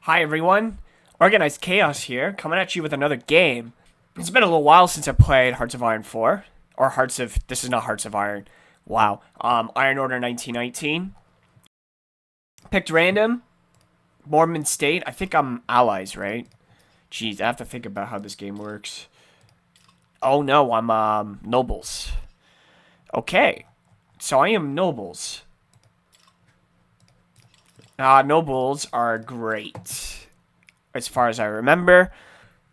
Hi everyone, Organized Chaos here, coming at you with another game. It's been a little while since I played Hearts of Iron 4, or this is not Hearts of Iron, wow, Iron Order 1919. Picked random, Mormon State, I think I'm allies, right? Jeez, I have to think about how this game works. Oh no, I'm, nobles. Okay, so I am nobles. Nobles are great, as far as I remember.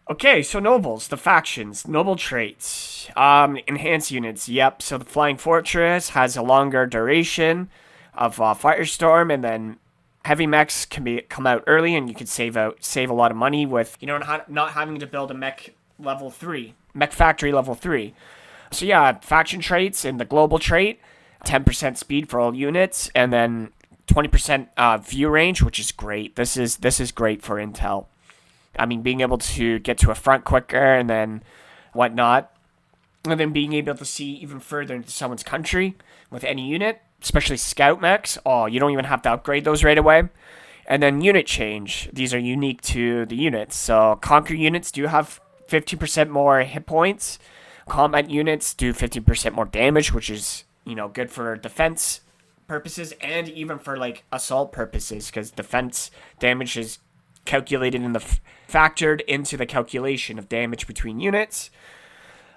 Okay, so nobles, the factions, noble traits, enhanced units. Yep. So the Flying Fortress has a longer duration of Firestorm, and then heavy mechs can come out early, and you can save a lot of money with not having to build a mech factory level 3. So yeah, faction traits and the global trait, 10% speed for all units, and then 20% view range, which is great. This is great for intel. I mean, being able to get to a front quicker and then whatnot, and then being able to see even further into someone's country with any unit, especially scout mechs. Oh, you don't even have to upgrade those right away. And then unit change. These are unique to the units. So conquer units do have 50% more hit points. Combat units do 50% more damage, which is, good for defense purposes and even for like assault purposes, because defense damage is calculated in factored into the calculation of damage between units.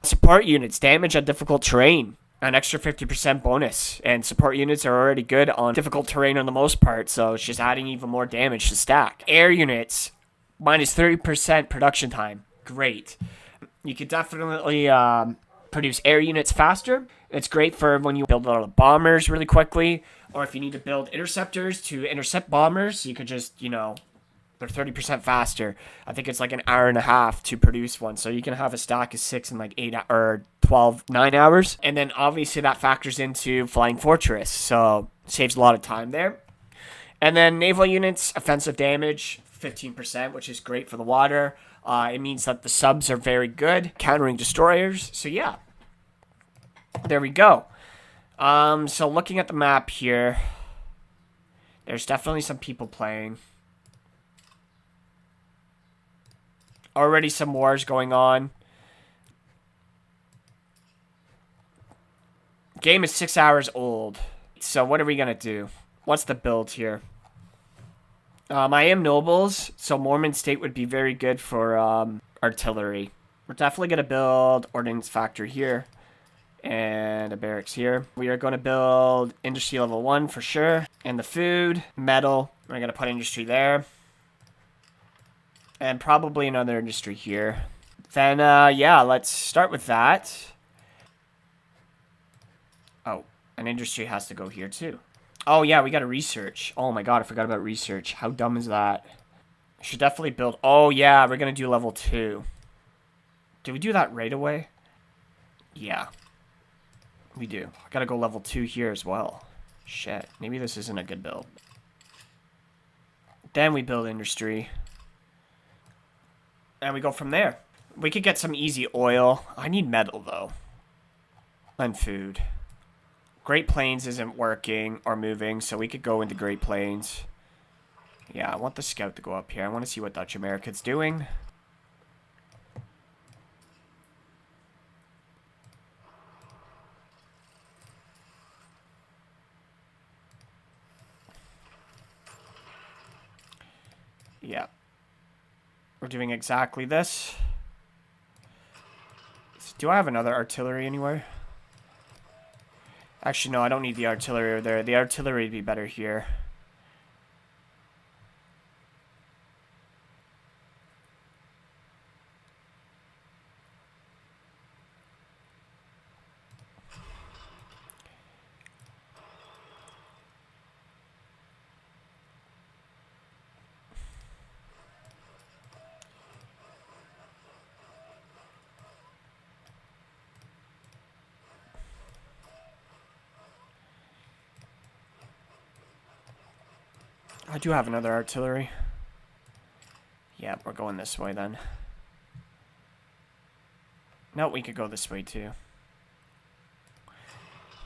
Support units, damage on difficult terrain, an extra 50% bonus, and support units are already good on difficult terrain on the most part, so it's just adding even more damage to stack. Air units, minus 30% production time, great. You could definitely produce air units faster. It's great for when you build a lot of bombers really quickly, or if you need to build interceptors to intercept bombers, you could just, they're 30% faster. I think it's like an hour and a half to produce one, so you can have a stack of 6 in like 8 or 9 hours. And then obviously that factors into Flying Fortress, so saves a lot of time there. And then naval units, offensive damage, 15%, which is great for the water. It means that the subs are very good, countering destroyers. So yeah, there we go. So looking at the map here, there's definitely some people playing. Already some wars going on. Game is 6 hours old. So what are we going to do? What's the build here? I am nobles, so Mormon State would be very good for artillery. We're definitely going to build ordnance factory here. And a barracks here. We are going to build industry level 1 for sure. And the food, metal. We're going to put industry there. And probably another industry here. Then, yeah, let's start with that. Oh, an industry has to go here too. Oh, yeah, we got to research. Oh my god, I forgot about research. How dumb is that? Should definitely build. Oh, yeah, we're going to do level 2. Did we do that right away? Yeah. We do. I got to go level 2 here as well. Shit, maybe this isn't a good build. Then we build industry. And we go from there. We could get some easy oil. I need metal, though. And food. Great Plains isn't working or moving, so we could go into Great Plains. Yeah, I want the scout to go up here. I want to see what Dutch America's doing. Yeah. We're doing exactly this. Do I have another artillery anywhere? Actually, no, I don't need the artillery over there. The artillery would be better here. I do have another artillery. Yeah, we're going this way then. No, we could go this way too.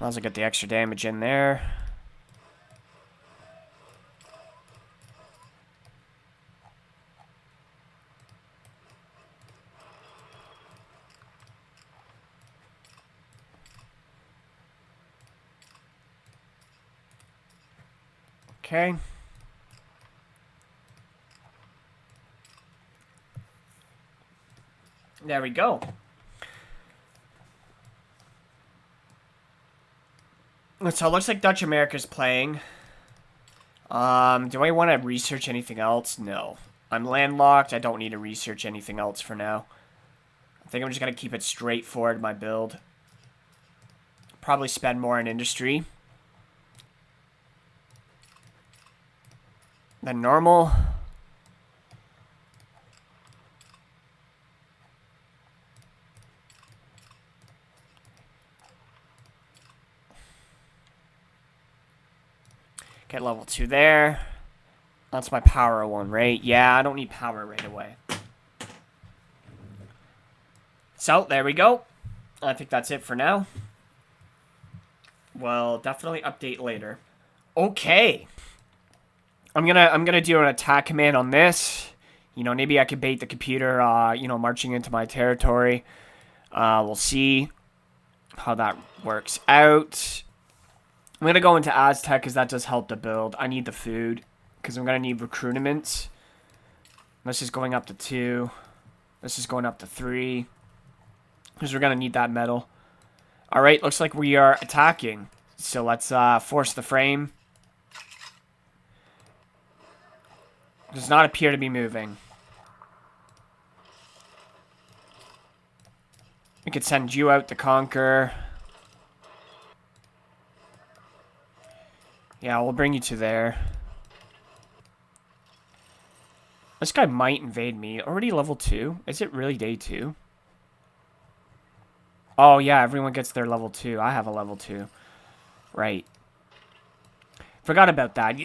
Might as well get the extra damage in there. Okay. There we go. So it looks like Dutch America's playing. Do I want to research anything else? No. I'm landlocked. I don't need to research anything else for now. I think I'm just going to keep it straightforward, my build. Probably spend more on industry than normal. Get level 2 there. That's my power one, right? Yeah, I don't need power right away. So, there we go. I think that's it for now. Well, definitely update later. Okay. I'm gonna do an attack command on this. You know, maybe I could bait the computer, marching into my territory. We'll see how that works out. I'm going to go into Aztec because that does help the build. I need the food because I'm going to need recruitments. This is going up to 2. This is going up to 3. Because we're going to need that metal. Alright, looks like we are attacking. So let's force the frame. Does not appear to be moving. We could send you out to conquer. Yeah, we'll bring you to there. This guy might invade me. Already level 2? Is it really day 2? Oh, yeah, everyone gets their level 2. I have a level 2. Right. Forgot about that.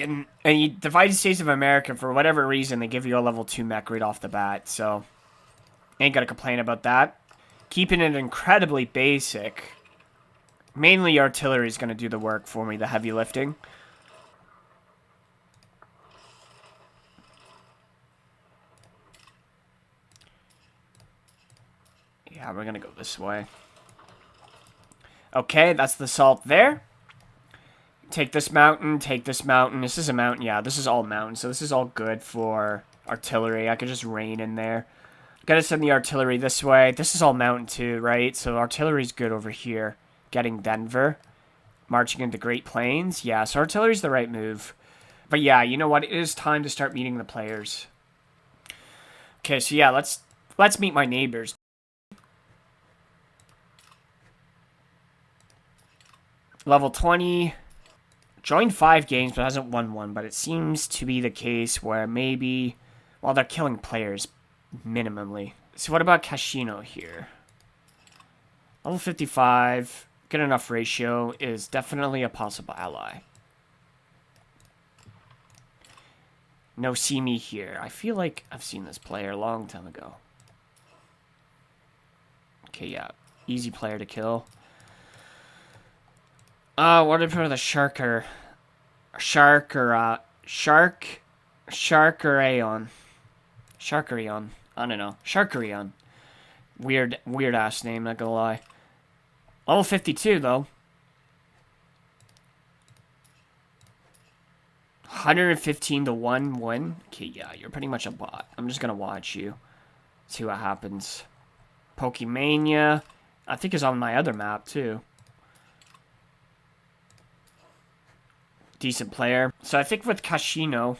And Divided States of America, for whatever reason, they give you a level 2 mech right off the bat. So, ain't gonna complain about that. Keeping it incredibly basic. Mainly artillery is gonna do the work for me, the heavy lifting. Yeah, we're gonna go this way. Okay, that's the salt there. Take this mountain, take this mountain. This is a mountain. Yeah, this is all mountain, so this is all good for artillery. I could just rain in there. Gotta send the artillery this way. This is all mountain too, right? So artillery's good over here. Getting Denver. Marching into Great Plains. Yeah, so artillery's the right move. But yeah, you know what? It is time to start meeting the players. Okay, so yeah, let's meet my neighbors. Level 20. Joined 5 games, but hasn't won one. But it seems to be the case where maybe... Well, they're killing players, minimally. So what about Casino here? Level 55. Good enough ratio. Is definitely a possible ally. No see me here. I feel like I've seen this player a long time ago. Okay, yeah. Easy player to kill. What about the Sharker? Sharkeraon. Sharkerion. I don't know. Sharkerion. Weird ass name, not gonna lie. Level 52 though. 115 to 1 win. Okay, yeah, you're pretty much a bot. I'm just gonna watch you. See what happens. Pokemania. I think is on my other map too. Decent player. So I think with Casino,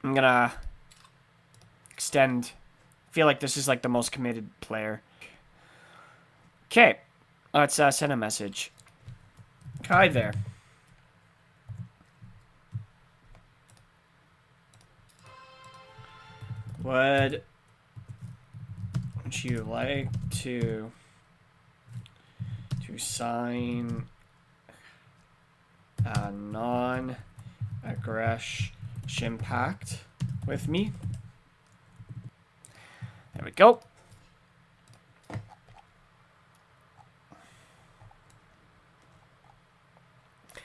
I'm gonna extend. I feel like this is like the most committed player. Okay, let's send a message. Hi there. Would you like to sign a non-aggression pact with me? There we go.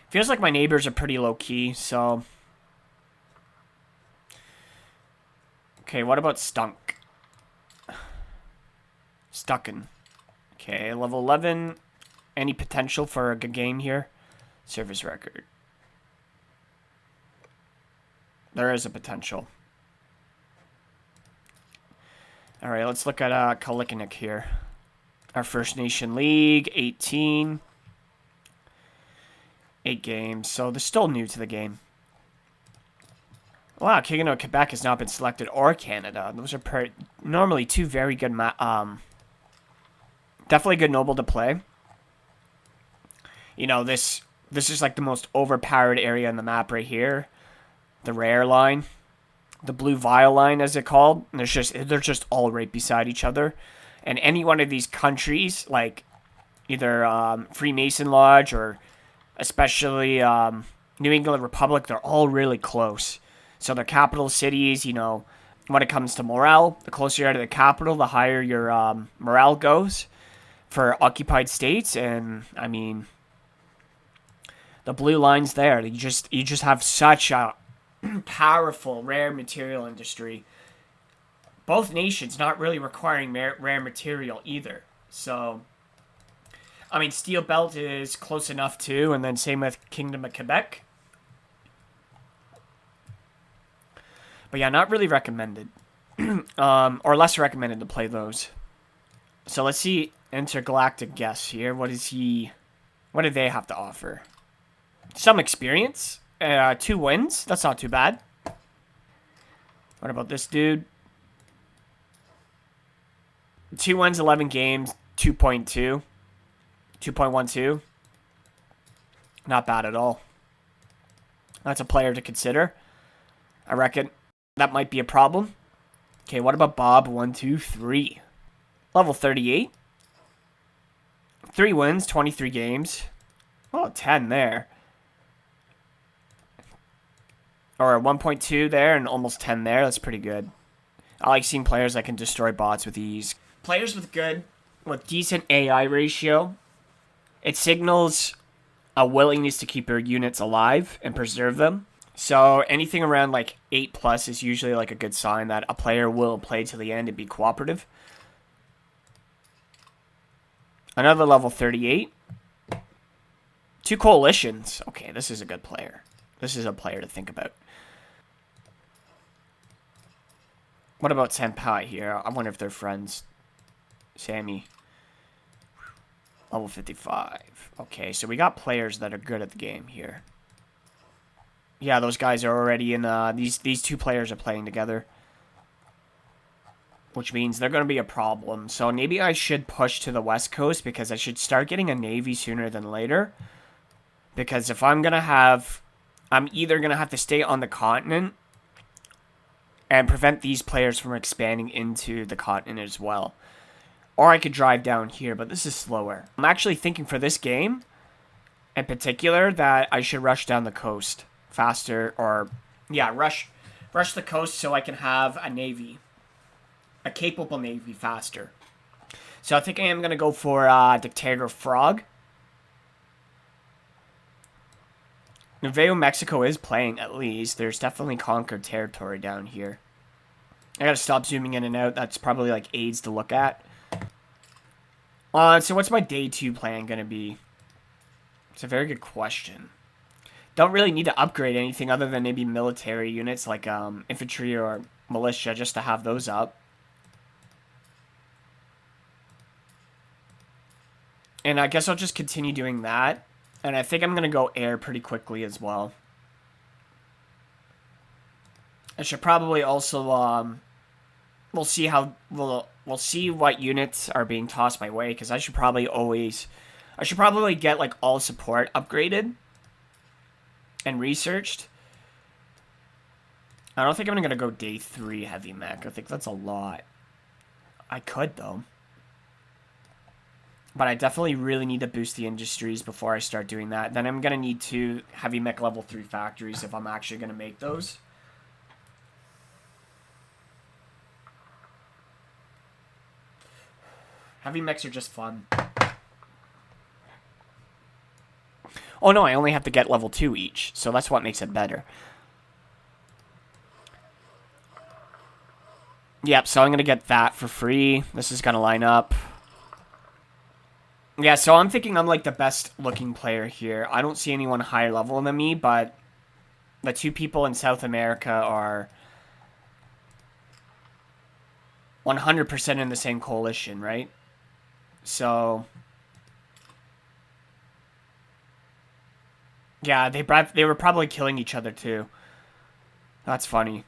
Feels like my neighbors are pretty low-key, so... Okay, what about Stunk? Stucken. Okay, level 11. Any potential for a good game here? Service record. There is a potential. All right, let's look at Kalikanik here. Our First Nation League, 18. 8 games, so they're still new to the game. Wow, King of Quebec has not been selected, or Canada. Those are normally two very good, definitely good noble to play. You know, this is like the most overpowered area in the map right here. The rare line. The blue vial line, as it's called. And they're just all right beside each other. And any one of these countries, like either Freemason Lodge or especially New England Republic, they're all really close. So the capital cities, you know, when it comes to morale, the closer you are to the capital, the higher your morale goes for occupied states. And I mean, the blue lines there, you just have such a powerful rare material industry. Both nations not really requiring rare material either. So, I mean, Steel Belt is close enough too, and then same with Kingdom of Quebec. But yeah, not really recommended. Or less recommended to play those. So let's see Intergalactic Guest here. What do they have to offer? Some experience. 2 wins. That's not too bad. What about this dude? 2 wins, 11 games, 2.2. 2.12. Not bad at all. That's a player to consider. I reckon that might be a problem. Okay, what about Bob123? Level 38. 3 wins, 23 games. Oh, 10 there. Or 1.2 there and almost 10 there. That's pretty good. I like seeing players that can destroy bots with ease. Players with decent AI ratio. It signals a willingness to keep your units alive and preserve them. So anything around like 8+ is usually like a good sign that a player will play to the end and be cooperative. Another level 38. 2 coalitions. Okay, this is a good player. This is a player to think about. What about Senpai here? I wonder if they're friends. Sammy. Level 55. Okay, so we got players that are good at the game here. Yeah, those guys are already in, these 2 players are playing together. Which means they're going to be a problem. So maybe I should push to the West Coast because I should start getting a Navy sooner than later. Because if I'm either going to have to stay on the continent and prevent these players from expanding into the continent as well. Or I could drive down here, but this is slower. I'm actually thinking for this game, in particular, that I should rush down the coast faster. Or, yeah, rush the coast so I can have a navy. A capable navy faster. So I think I am going to go for Dictator Frog. Nuevo Mexico is playing, at least. There's definitely conquered territory down here. I gotta stop zooming in and out. That's probably like aids to look at. So what's my day 2 plan gonna be? It's a very good question. Don't really need to upgrade anything other than maybe military units like infantry or militia just to have those up. And I guess I'll just continue doing that. And I think I'm going to go air pretty quickly as well. I should probably also, we'll see what units are being tossed my way, because I should probably get, like, all support upgraded and researched. I don't think I'm going to go day 3 heavy mech. I think that's a lot. I could, though. But I definitely really need to boost the industries before I start doing that. Then I'm going to need 2 heavy mech level 3 factories if I'm actually going to make those. Heavy mechs are just fun. Oh no, I only have to get level 2 each. So that's what makes it better. Yep, so I'm going to get that for free. This is going to line up. Yeah, so I'm thinking I'm like the best looking player here. I don't see anyone higher level than me, but the two people in South America are 100% in the same coalition, right? So, yeah, they were probably killing each other too. That's funny.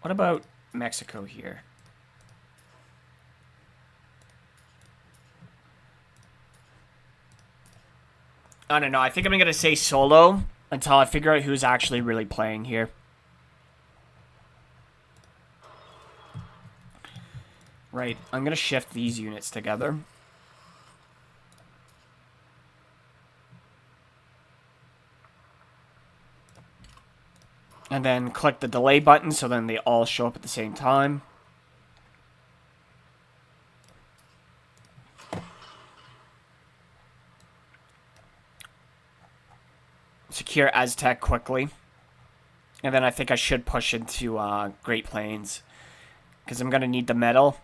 What about Mexico here? I don't know. I think I'm going to say solo until I figure out who's actually really playing here. Right. I'm going to shift these units together. And then click the delay button so then they all show up at the same time. Secure Aztec quickly. And then I think I should push into Great Plains. Because I'm going to need the metal.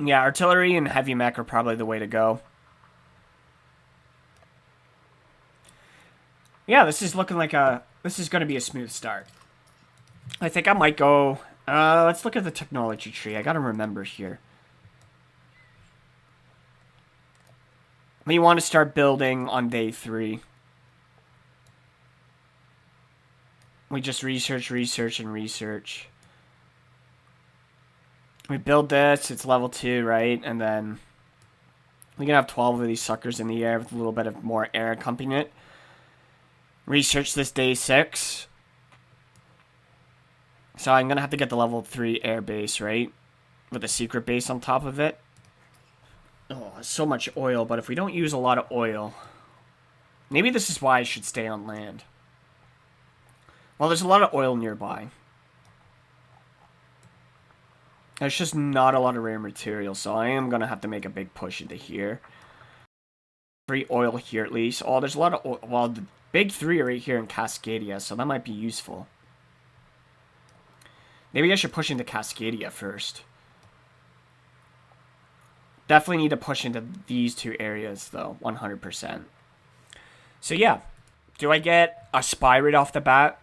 Yeah, artillery and heavy mech are probably the way to go. Yeah, this is looking like this is going to be a smooth start. I think I might go... let's look at the technology tree. I got to remember here. We want to start building on day 3. We just research, and research. We build this, it's level 2, right? And then we can have 12 of these suckers in the air with a little bit of more air accompanying it. Research this day 6. So I'm going to have to get the level 3 air base, right? With a secret base on top of it. Oh, so much oil, but if we don't use a lot of oil... Maybe this is why I should stay on land. Well, there's a lot of oil nearby. There's just not a lot of rare material, so I am going to have to make a big push into here. 3 oil here at least. Oh, there's a lot of oil. Well, the big 3 are right here in Cascadia, so that might be useful. Maybe I should push into Cascadia first. Definitely need to push into these 2 areas, though, 100%. So, yeah. Do I get a spy right off the bat?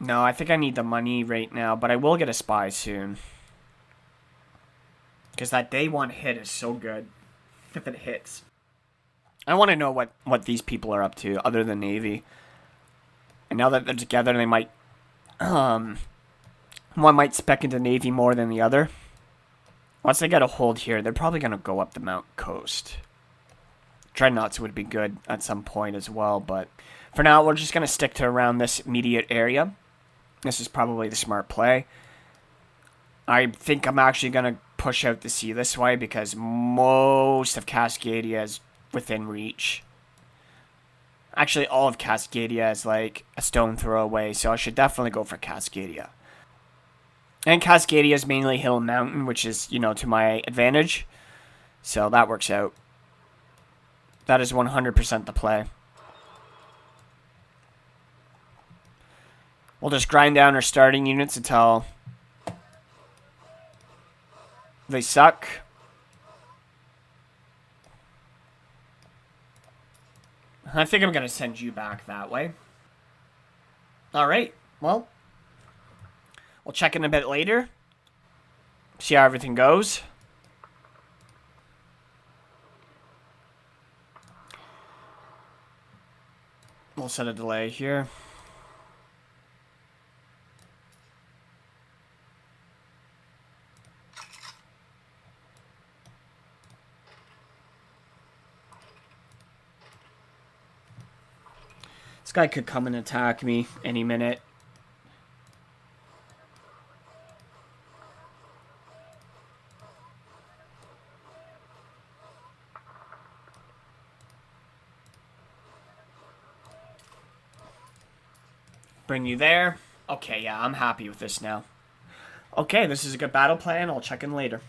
No, I think I need the money right now, but I will get a spy soon. Because that day 1 hit is so good. If it hits. I want to know what these people are up to, other than Navy. And now that they're together, they might... one might spec into Navy more than the other. Once they get a hold here, they're probably going to go up the Mount Coast. Dreadnoughts would be good at some point as well, but... For now, we're just going to stick to around this immediate area. This is probably the smart play. I think I'm actually going to push out to sea this way because most of Cascadia is within reach. Actually, all of Cascadia is like a stone throw away, so I should definitely go for Cascadia. And Cascadia is mainly hill and mountain, which is, you know, to my advantage. So that works out. That is 100% the play. We'll just grind down our starting units until they suck. I think I'm going to send you back that way. Alright, well, we'll check in a bit later. See how everything goes. We'll set a delay here. This guy could come and attack me any minute. Bring you there. Okay, yeah, I'm happy with this now. Okay, this is a good battle plan. I'll check in later.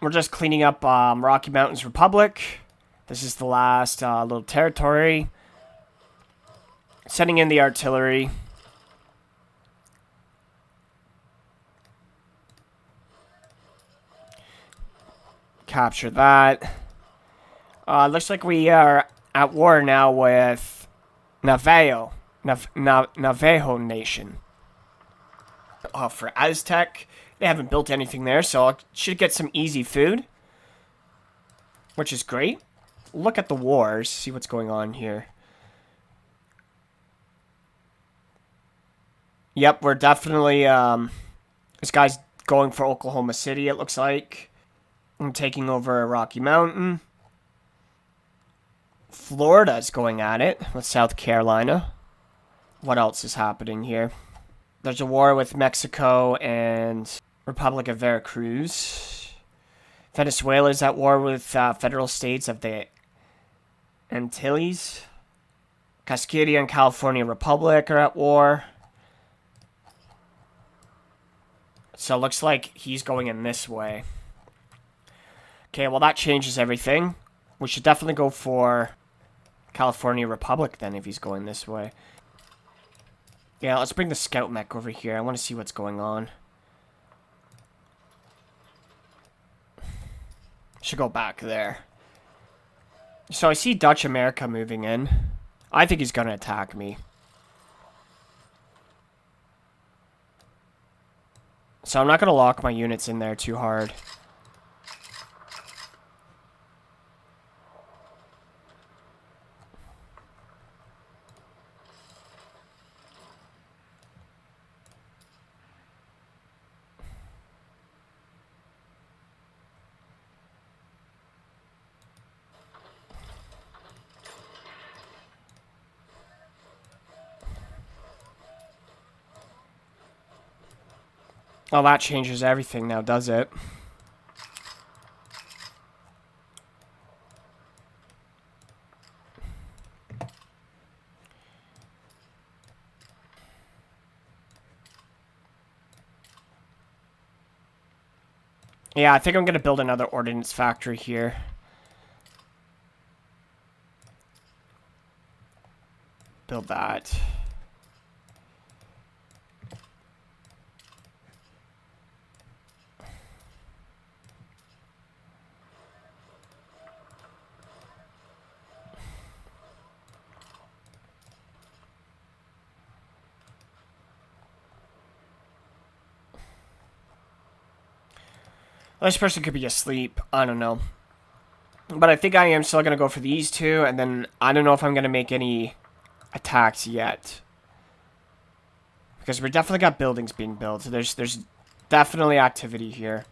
We're just cleaning up Rocky Mountains Republic. This is the last little territory. Sending in the artillery. capture that. Looks like we are at war now with Navajo Nation. For Aztec, they haven't built anything there, so I should get some easy food, which is great. Look at the wars, see what's going on here. Yep, we're definitely, this guy's going for Oklahoma City, it looks like. I'm taking over Rocky Mountain. Florida's going at it with South Carolina. What else is happening here? There's a war with Mexico and Republic of Veracruz. Venezuela's at war with federal states of the Antilles. Cascadia and California Republic are at war. So it looks like he's going in this way. Okay, well that changes everything. We should definitely go for California Republic then if he's going this way. Yeah, let's bring the scout mech over here. I want to see what's going on. Should go back there. So I see Dutch America moving in. I think he's going to attack me. So I'm not going to lock my units in there too hard. Oh, that changes everything now, does it? Yeah, I think I'm going to build another ordnance factory here. Build that. This person could be asleep. I don't know. But I think I am still going to go for these two. And then I don't know if I'm going to make any attacks yet. Because we definitely got buildings being built. There's definitely activity here.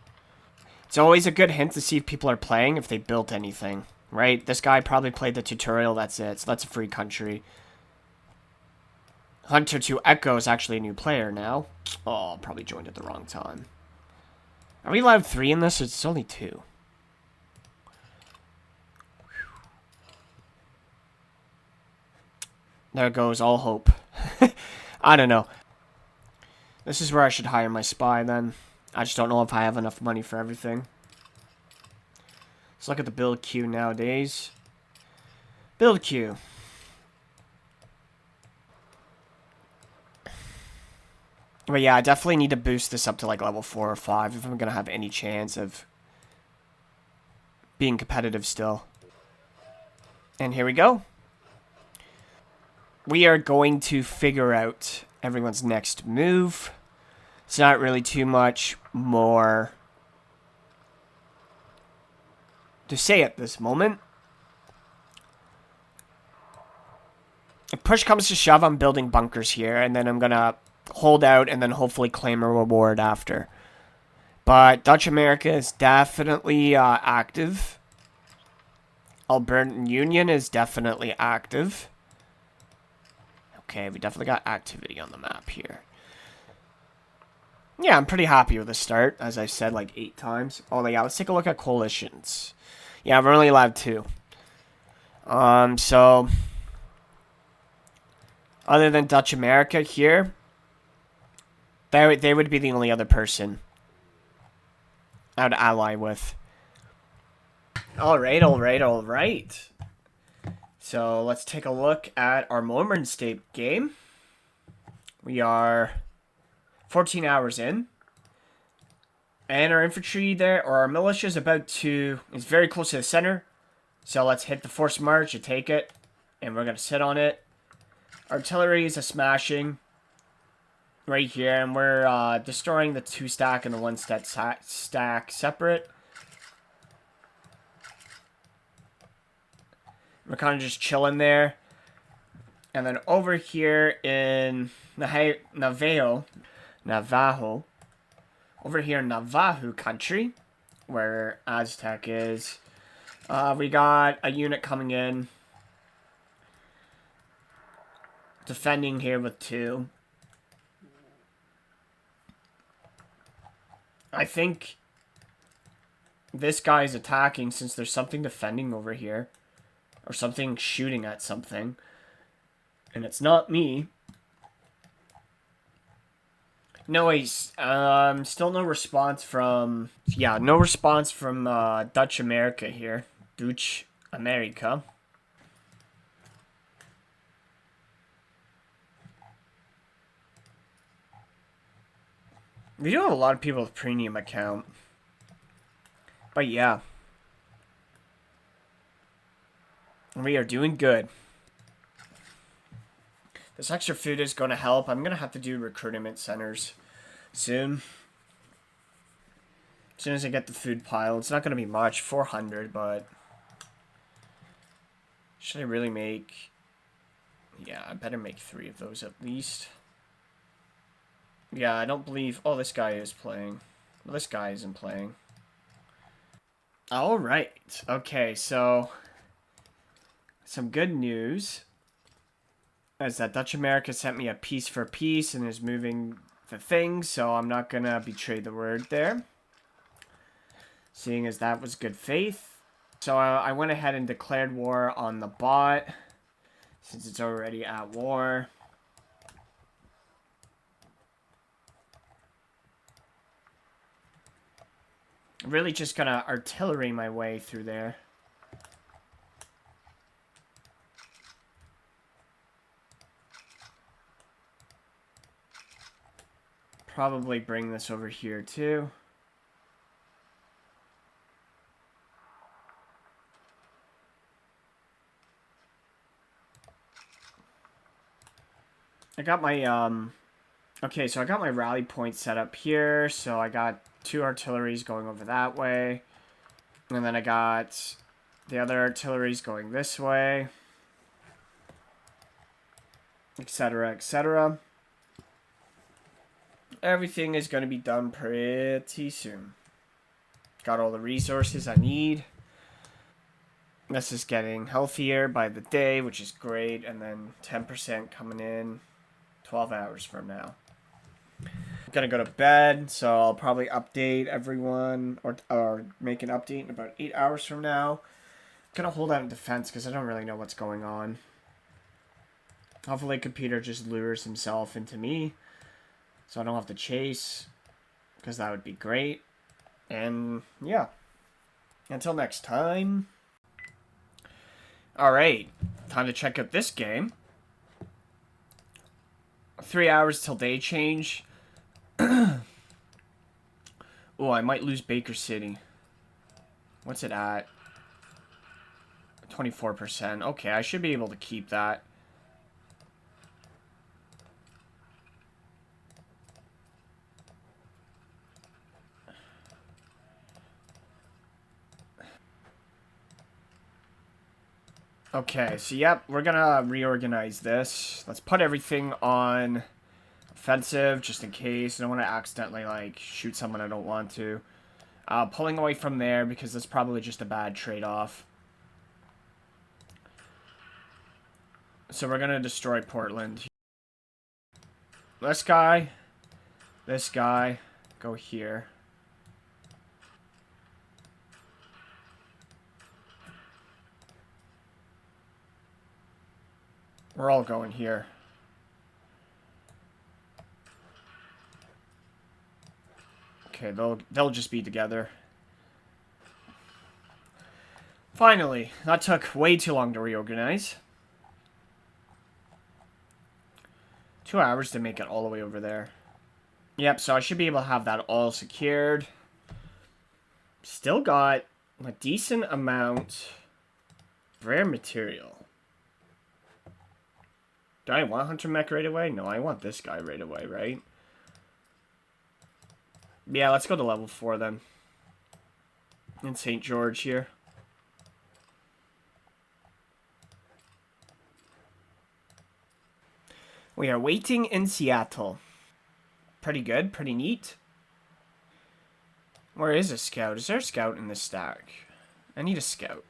It's always a good hint to see if people are playing, if they built anything. Right? This guy probably played the tutorial. That's it. So that's a free country. Hunter 2 Echo is actually a new player now. Oh, probably joined at the wrong time. Are we allowed 3 in this? It's only 2. There goes all hope. I don't know. This is where I should hire my spy then. I just don't know if I have enough money for everything. Let's look at the build queue nowadays. Build queue. But yeah, I definitely need to boost this up to like level 4 or 5 if I'm going to have any chance of being competitive still. And here we go. We are going to figure out everyone's next move. It's not really too much more to say at this moment. If push comes to shove, I'm building bunkers here, and then I'm going to hold out and then hopefully claim a reward after. But Dutch America is definitely active. Albertan Union is definitely active. Okay, we definitely got activity on the map here. Yeah, I'm pretty happy with the start, as I've said like 8 times. Oh yeah, let's take a look at coalitions. Yeah, we're only allowed 2. So other than Dutch America here, they would be the only other person I would ally with. Alright. So let's take a look at our Mormon State game. We are 14 hours in. And our infantry there, or our militia is is very close to the center. So let's hit the forced march and take it. And we're going to sit on it. Artillery is a smashing right here. And we're destroying the 2 stack and the 1 stack separate. We're kind of just chilling there. And then over here in Navajo, over here in Navajo country, where Aztec is, we got a unit coming in, defending here with 2. I think this guy's attacking since there's something defending over here. Or something shooting at something. And it's not me. No, still no response from... Yeah, no response from Dutch America here. Dutch America. We do have a lot of people with premium account. But yeah. We are doing good. This extra food is going to help. I'm going to have to do recruitment centers soon. As soon as I get the food pile. It's not going to be much. 400, but... Should I really make... Yeah, I better make 3 of those at least. Yeah, I don't believe... Oh, this guy is playing. Well, this guy isn't playing. Alright. Okay, so... Some good news is that Dutch America sent me a piece for peace and is moving the things, so I'm not gonna betray the word there. Seeing as that was good faith. So I went ahead and declared war on the bot, since it's already at war. Really just gonna artillery my way through there. Probably bring this over here too. I got my, okay, so I got my rally point set up here. So I got 2 artilleries going over that way. And then I got the other artilleries going this way. Etc, etc. Everything is going to be done pretty soon. Got all the resources I need. This is getting healthier by the day, which is great. And then 10% coming in 12 hours from now. I'm going to go to bed, so I'll probably update everyone or make an update in about 8 hours from now. I'm going to hold out in defense because I don't really know what's going on. Hopefully computer just lures himself into me. So I don't have to chase, because that would be great. And, yeah. Until next time. Alright, time to check out this game. 3 hours till day change. Oh, I might lose Baker City. What's it at? 24%. Okay, I should be able to keep that. Okay, so yep, we're gonna reorganize this. Let's put everything on offensive, just in case. I don't want to accidentally, like, shoot someone I don't want to. Pulling away from there, because that's probably just a bad trade-off. So we're gonna destroy Portland. This guy, go here. We're all going here. Okay, they'll just be together. Finally, that took way too long to reorganize. 2 hours to make it all the way over there. Yep, so I should be able to have that all secured. Still got a decent amount of rare material. Do I want Hunter Mech right away? No, I want this guy right away, right? Yeah, let's go to level 4 then. In St. George here. We are waiting in Seattle. Pretty good, pretty neat. Where is a scout? Is there a scout in this stack? I need a scout.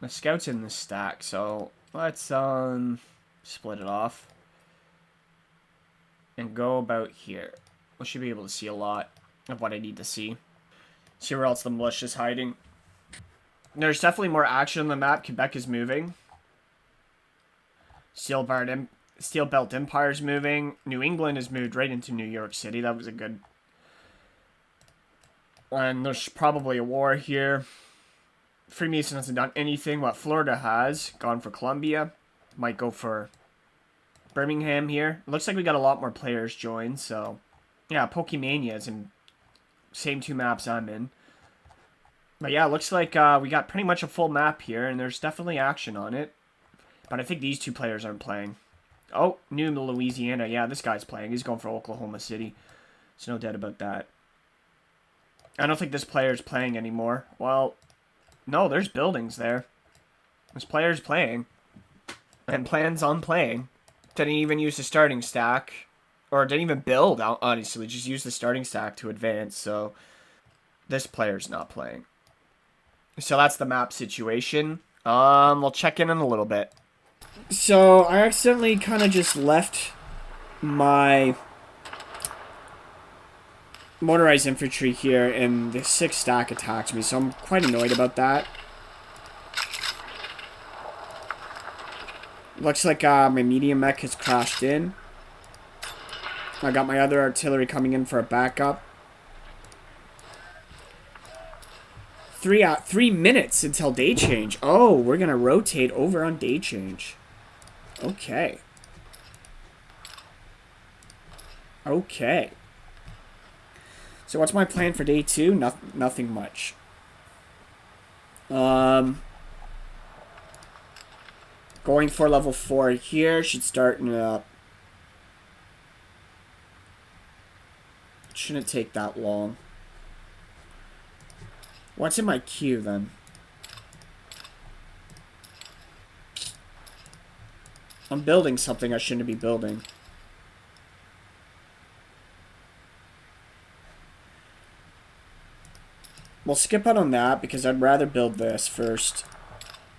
The scout's in this stack, so let's split it off. And go about here. We should be able to see a lot of what I need to see. See where else the militia's hiding. There's definitely more action on the map. Quebec is moving. Steel Belt Empire's moving. New England has moved right into New York City. That was a good... And there's probably a war here. Freemason hasn't done anything. What Florida has. Gone for Columbia. Might go for Birmingham here. It looks like we got a lot more players join, so... Yeah, Pokemania is in same 2 maps I'm in. But yeah, it looks like we got pretty much a full map here, and there's definitely action on it. But I think these 2 players aren't playing. Oh, New Louisiana. Yeah, this guy's playing. He's going for Oklahoma City. There's no doubt about that. I don't think this player's playing anymore. Well, no, there's buildings there. This player's playing. And plans on playing. Didn't even use the starting stack. Or didn't even build, honestly. Just use the starting stack to advance. So, this player's not playing. So that's the map situation. We'll check in a little bit. So, I accidentally kind of just left my motorized infantry here, and the 6th stack attacked me, so I'm quite annoyed about that. Looks like my medium mech has crashed in. I got my other artillery coming in for a backup. 3 minutes until day change. Oh, we're gonna rotate over on day change. Okay. Okay. So what's my plan for day 2? Nothing much. Going for level 4 here. Should start in shouldn't take that long. What's in my queue then? I'm building something I shouldn't be building. We'll skip out on that because I'd rather build this first.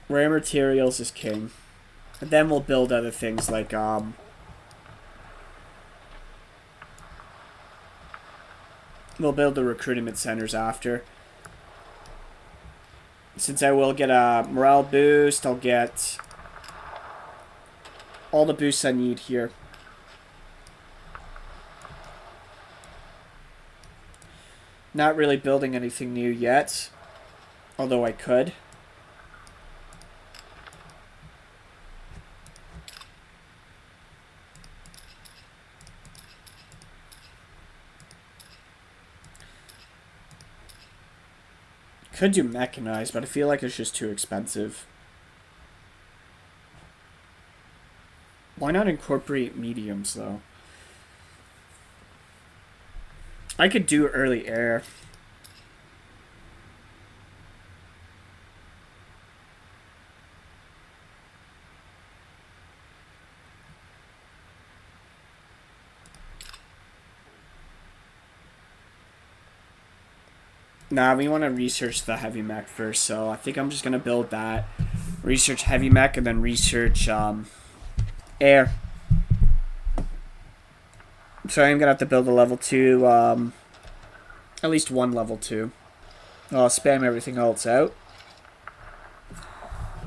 Rare materials is king. And then we'll build other things like we'll build the recruitment centers after. Since I will get a morale boost, I'll get all the boosts I need here. Not really building anything new yet, although I could. Could do mechanized, but I feel like it's just too expensive. Why not incorporate mediums, though? I could do early air. Nah, we want to research the heavy mech first, so I think I'm just going to build that. Research heavy mech, and then research air. So I'm going to have to build a level 2, at least 1 level 2. I'll spam everything else out.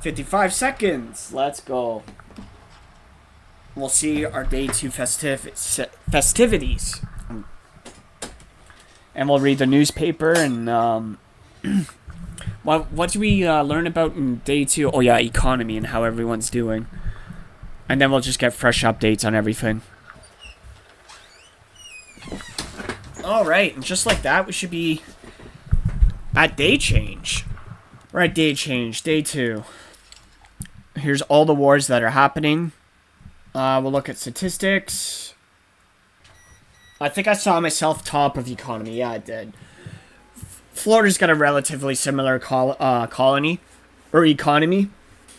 55 seconds! Let's go. We'll see our day 2 festivities. And we'll read the newspaper and what do we learn about in day 2? Oh yeah, economy and how everyone's doing. And then we'll just get fresh updates on everything. Alright, and just like that, we should be at day change. We're at day change, day 2. Here's all the wars that are happening. We'll look at statistics. I think I saw myself top of economy. Yeah, I did. Florida's got a relatively similar colony or economy.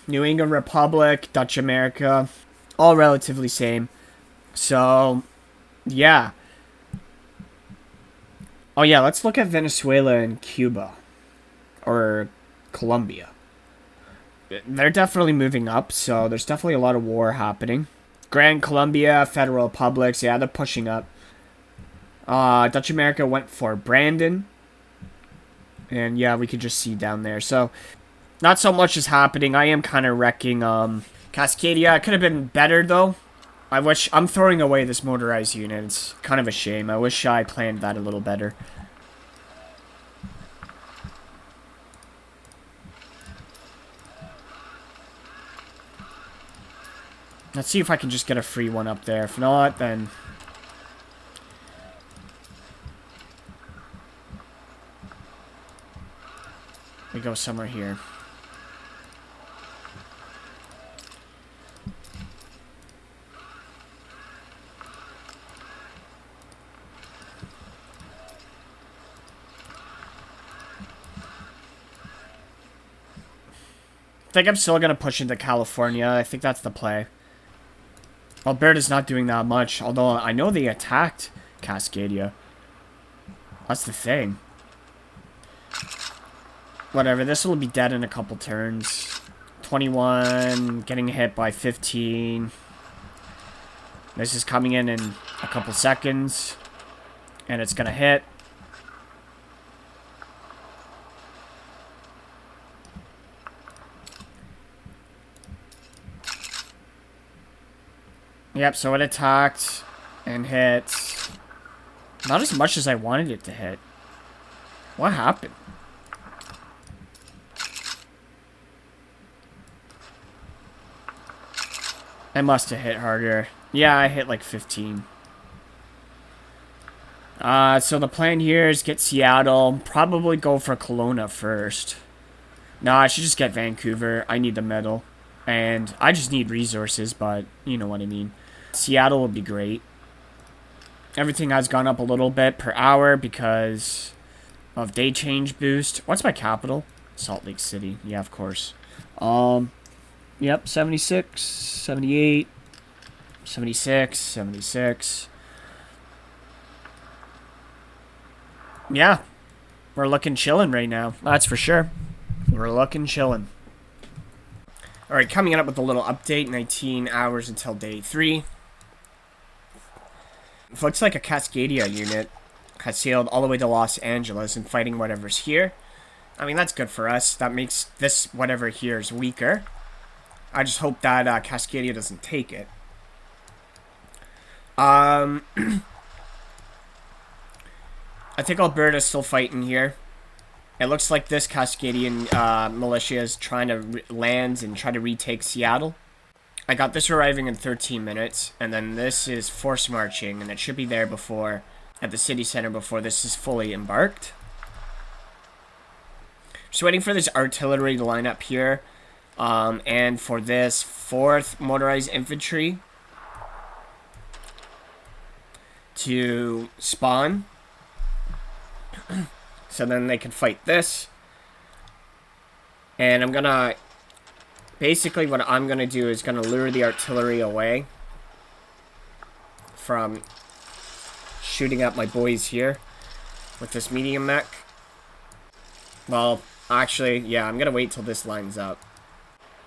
New England Republic, Dutch America, all relatively same. So, yeah. Oh yeah, let's look at Venezuela and Cuba. Or Colombia. They're definitely moving up, so there's definitely a lot of war happening. Grand Colombia, Federal Republics, yeah, they're pushing up. Dutch America went for Brandon. And yeah, we could just see down there. So, not so much is happening. I am kind of wrecking Cascadia. It could have been better, though. I'm throwing away this motorized unit. It's kind of a shame. I wish I planned that a little better. Let's see if I can just get a free one up there. If not, then... we go somewhere here. I think I'm still going to push into California. I think that's the play. Alberta's not doing that much, although I know they attacked Cascadia. That's the thing. Whatever, this will be dead in a couple turns. 21, getting hit by 15. This is coming in a couple seconds. And it's going to hit. Yep, so it attacked and hit. Not as much as I wanted it to hit. What happened? I must have hit harder. Yeah, I hit like 15. So the plan here is get Seattle. Probably go for Kelowna first. No, I should just get Vancouver. I need the medal. And I just need resources, but you know what I mean. Seattle would be great. Everything has gone up a little bit per hour because of day change boost. What's my capital? Salt Lake City. Yeah, of course. Yep, 76, 78, 76, 76. Yeah, we're looking chillin' right now. That's for sure. We're looking chillin'. Alright, coming up with a little update. 19 hours until day 3. It looks like a Cascadia unit has sailed all the way to Los Angeles and fighting whatever's here. I mean, that's good for us. That makes this whatever here is weaker. I just hope that Cascadia doesn't take it. I think Alberta's still fighting here. It looks like this Cascadian militia is trying to land and try to retake Seattle. I got this arriving in 13 minutes, and then this is force marching, and it should be there before, at the city center before this is fully embarked. Just waiting for this artillery to line up here, and for this 4th motorized infantry to spawn. So then they can fight this. And I'm gonna... basically what I'm gonna do is gonna lure the artillery away from shooting at my boys here with this medium mech. Well, actually, yeah, I'm gonna wait till this lines up.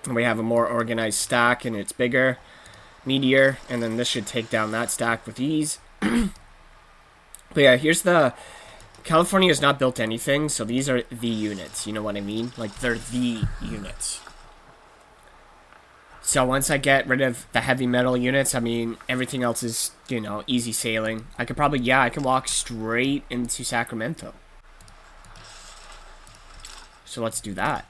And we have a more organized stack and it's bigger, meatier, and then this should take down that stack with ease. But yeah, here's the... California has not built anything, so these are the units, you know what I mean? Like, they're the units. So once I get rid of the heavy metal units, I mean, everything else is, you know, easy sailing. I could probably, yeah, I can walk straight into Sacramento. So let's do that.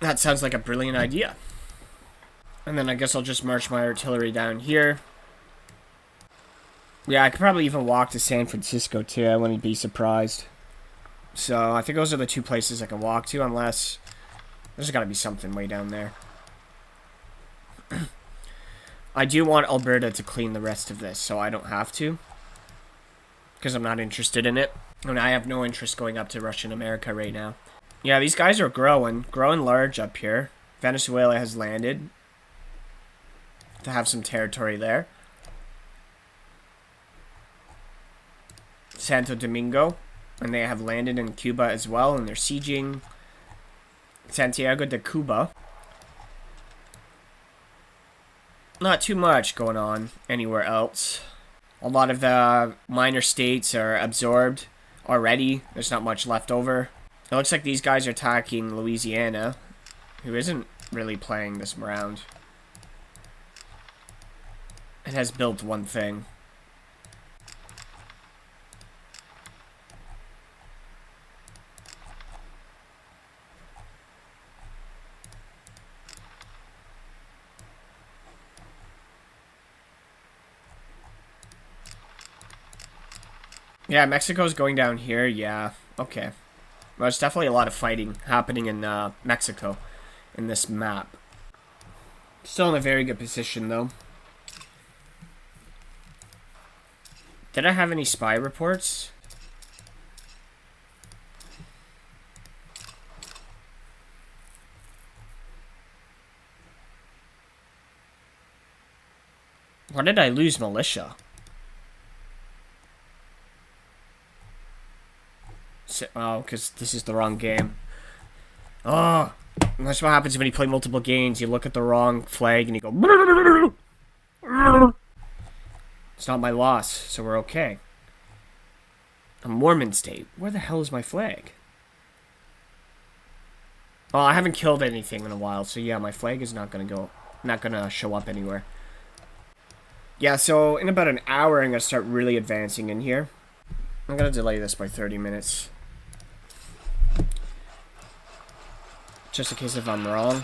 That sounds like a brilliant idea. And then I guess I'll just march my artillery down here. Yeah, I could probably even walk to San Francisco too. I wouldn't be surprised. So I think those are the two places I can walk to, unless there's got to be something way down there. I do want Alberta to clean the rest of this, so I don't have to, because I'm not interested in it. And I have no interest going up to Russian America right now. Yeah, these guys are growing large up here. Venezuela has landed to have some territory there. Santo Domingo, and they have landed in Cuba as well, and they're sieging Santiago de Cuba. Not too much going on anywhere else. A lot of the minor states are absorbed already. There's not much left over. It looks like these guys are attacking Louisiana, who isn't really playing this round. It has built one thing. Yeah, Mexico's going down here. Yeah, okay. Well, there's definitely a lot of fighting happening in Mexico in this map. Still in a very good position, though. Did I have any spy reports? Why did I lose militia? Oh, because this is the wrong game. Oh, that's what happens when you play multiple games. You look at the wrong flag and you go... It's not my loss, so we're okay. A Mormon State. Where the hell is my flag? Oh, I haven't killed anything in a while, so yeah, my flag is not gonna show up anywhere. Yeah, so in about an hour, I'm gonna start really advancing in here. I'm gonna delay this by 30 minutes. Just in case if I'm wrong.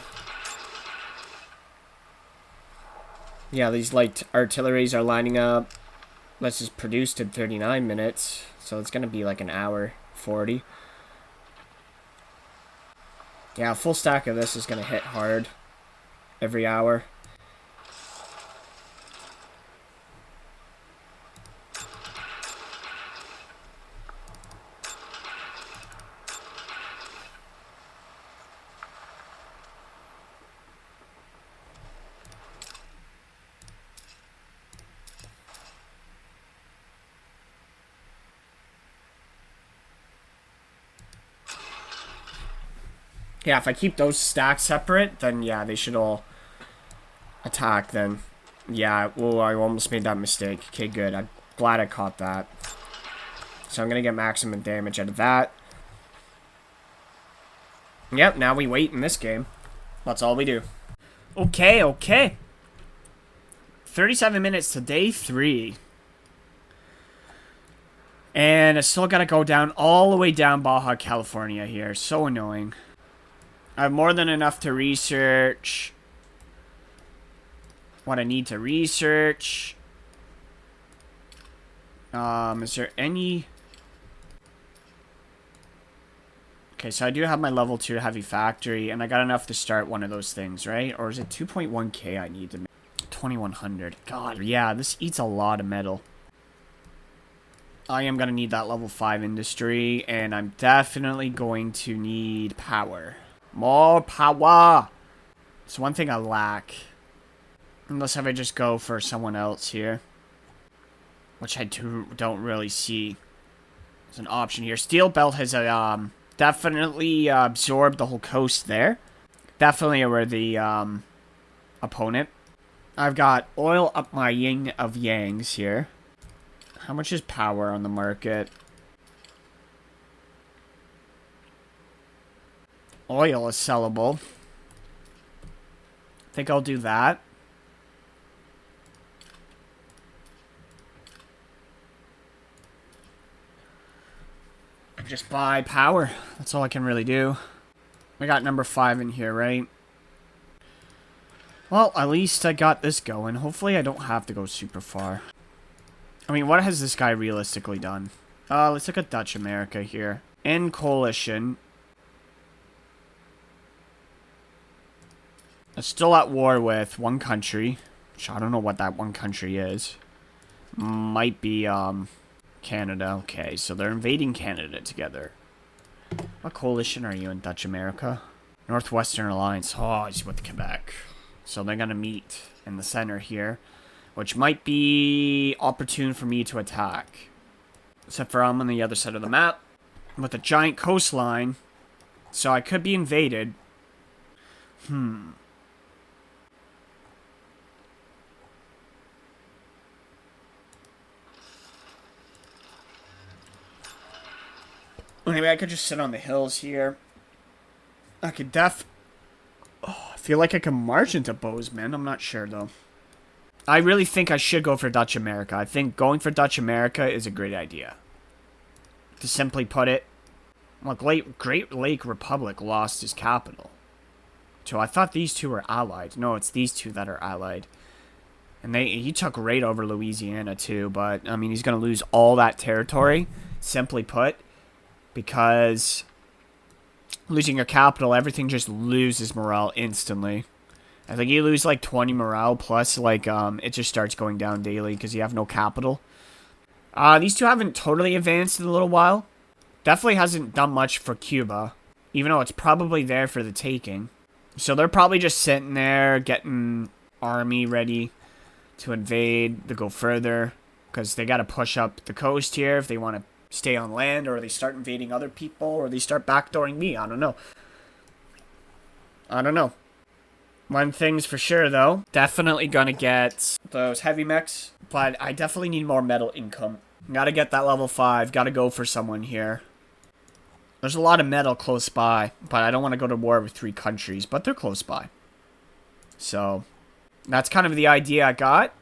Yeah, these light artilleries are lining up. This is produced in 39 minutes. So it's gonna be like an hour 40. Yeah, a full stack of this is gonna hit hard every hour. Yeah, if I keep those stacks separate, then yeah, they should all attack then. Yeah, well, I almost made that mistake. Okay, good. I'm glad I caught that. So I'm going to get maximum damage out of that. Yep, now we wait in this game. That's all we do. Okay, okay. 37 minutes to day 3. And I still got to go down all the way down Baja California here. So annoying. I have more than enough to research what I need to research. Is there any... Okay, so I do have my level 2 heavy factory, and I got enough to start one of those things, right? Or is it 2.1k I need to make? 2100. God, yeah, this eats a lot of metal. I am going to need that level 5 industry, and I'm definitely going to need power. More power! It's one thing I lack. Unless if I just go for someone else here. Which I don't really see. There's an option here. Steel Belt has definitely absorbed the whole coast there. Definitely over the opponent. I've got oil up my yin of yangs here. How much is power on the market? Oil is sellable. I think I'll do that. Just buy power. That's all I can really do. I got number 5 in here, right? Well, at least I got this going. Hopefully I don't have to go super far. I mean, what has this guy realistically done? Let's look at Dutch America here. In coalition. Still at war with one country. Which I don't know what that one country is. Might be, Canada. Okay, so they're invading Canada together. What coalition are you in, Dutch America? Northwestern Alliance. Oh, it's with Quebec. So they're gonna meet in the center here. Which might be opportune for me to attack. Except for I'm on the other side of the map. With a giant coastline. So I could be invaded. Maybe I could just sit on the hills here. I could I feel like I can march into Bozeman. I'm not sure, though. I really think I should go for Dutch America. I think going for Dutch America is a great idea. To simply put it, look, Great Lake Republic lost his capital. So I thought these two were allied. No, it's these two that are allied. And he took right over Louisiana, too. But, I mean, he's going to lose all that territory, simply put. Because losing your capital, everything just loses morale instantly. I think you lose like 20 morale plus like it just starts going down daily because you have no capital. These two haven't totally advanced in a little while. Definitely hasn't done much for Cuba, even though it's probably there for the taking. So they're probably just sitting there getting army ready to invade, to go further, because they got to push up the coast here if they want to stay on land, or they start invading other people, or they start backdooring me. I don't know. One thing's for sure, though. Definitely gonna get those heavy mechs, but I definitely need more metal income. Gotta get that level 5. Gotta go for someone here. There's a lot of metal close by, but I don't want to go to war with 3 countries, but they're close by. So, that's kind of the idea I got.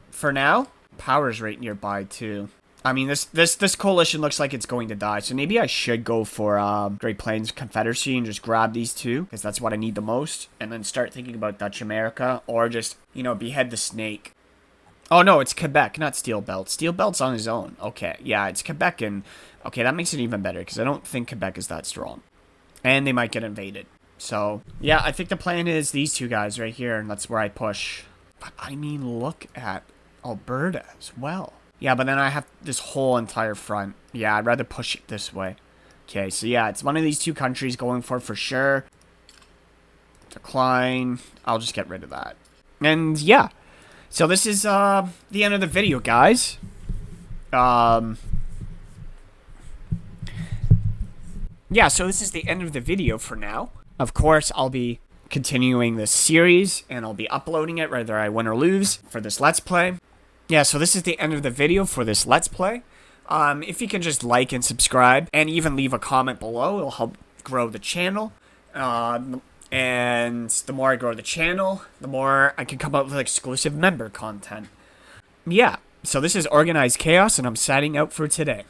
For now, power's right nearby, too. I mean, this coalition looks like it's going to die, so maybe I should go for Great Plains Confederacy and just grab these two, because that's what I need the most, and then start thinking about Dutch America, or just, you know, behead the snake. Oh, no, it's Quebec, not Steel Belt. Steel Belt's on his own. Okay, yeah, it's Quebec, and okay, that makes it even better, because I don't think Quebec is that strong. And they might get invaded. So, yeah, I think the plan is these two guys right here, and that's where I push. But, I mean, look at Alberta as well. Yeah, but then I have this whole entire front. Yeah, I'd rather push it this way. Okay, so yeah, it's one of these two countries going for sure. Decline. I'll just get rid of that. And yeah. So this is the end of the video, guys. Yeah, so this is the end of the video for now. Of course, I'll be continuing this series, and I'll be uploading it whether I win or lose for this Let's Play. Yeah, so this is the end of the video for this Let's Play. If you can just like and subscribe, and even leave a comment below, it'll help grow the channel. And the more I grow the channel, the more I can come up with exclusive member content. Yeah, so this is Organized Chaos, and I'm signing out for today.